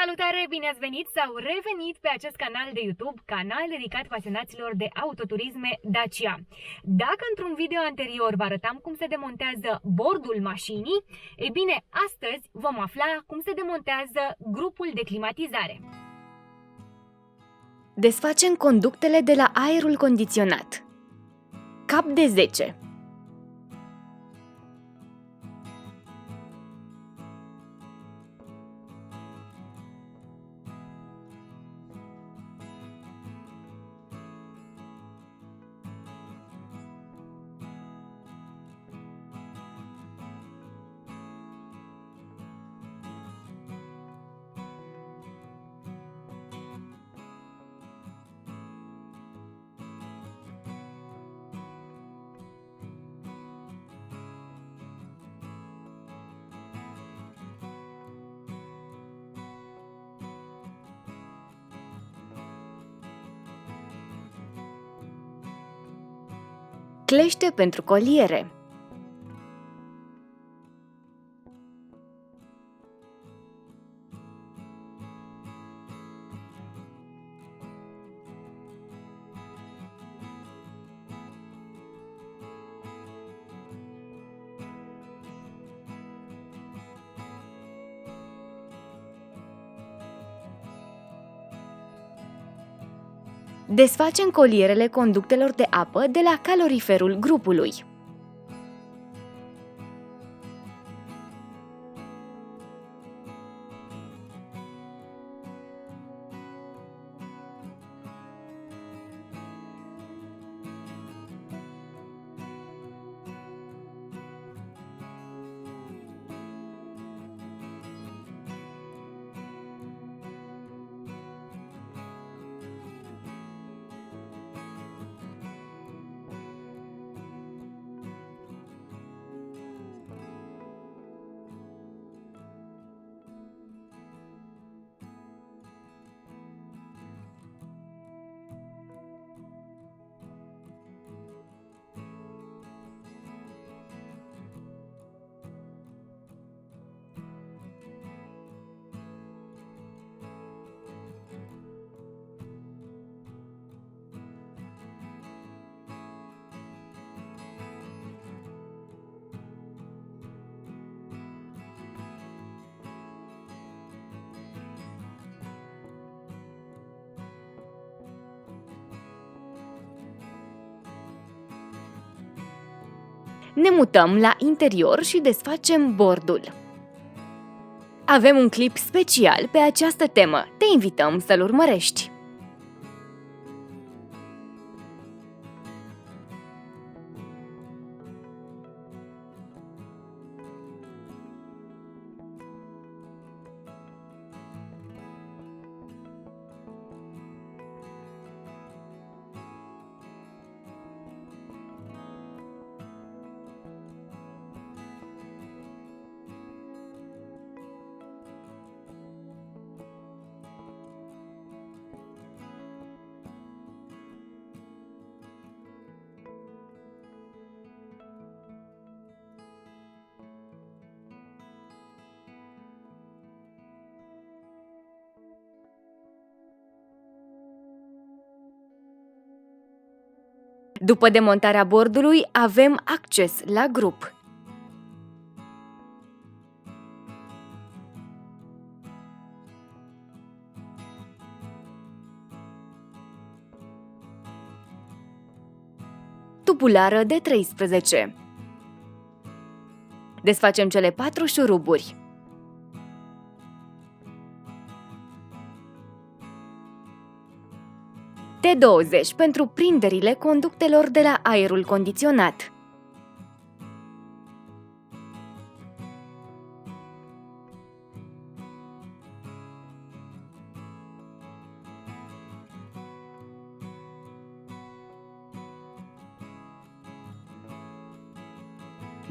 Salutare, bine ați venit sau revenit pe acest canal de YouTube, canal dedicat pasionaților de autoturisme Dacia. Dacă într-un video anterior vă arătam cum se demontează bordul mașinii, e bine, astăzi vom afla cum se demontează grupul de climatizare. Desfacem conductele de la aerul condiționat. Cap de 10. Clește pentru coliere. Desfacem colierele conductelor de apă de la caloriferul grupului. Ne mutăm la interior și desfacem bordul. Avem un clip special pe această temă. Te invităm să-l urmărești! După demontarea bordului, avem acces la grup. Tubulară de 13. Desfacem cele 4 șuruburi. T20 pentru prinderile conductelor de la aerul condiționat.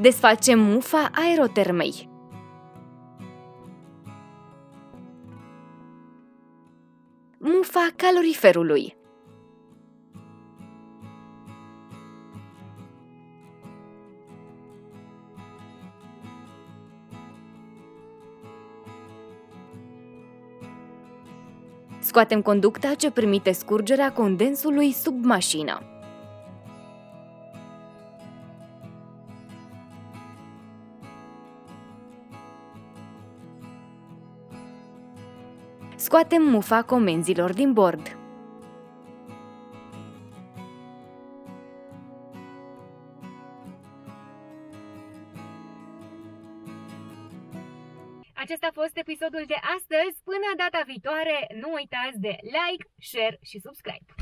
Desfacem mufa aerotermei. Mufa caloriferului. Scoatem conducta ce permite scurgerea condensului sub mașină. Scoatem mufa comenzilor din bord. Acesta a fost episodul de astăzi. Până data viitoare, nu uitați de like, share și subscribe.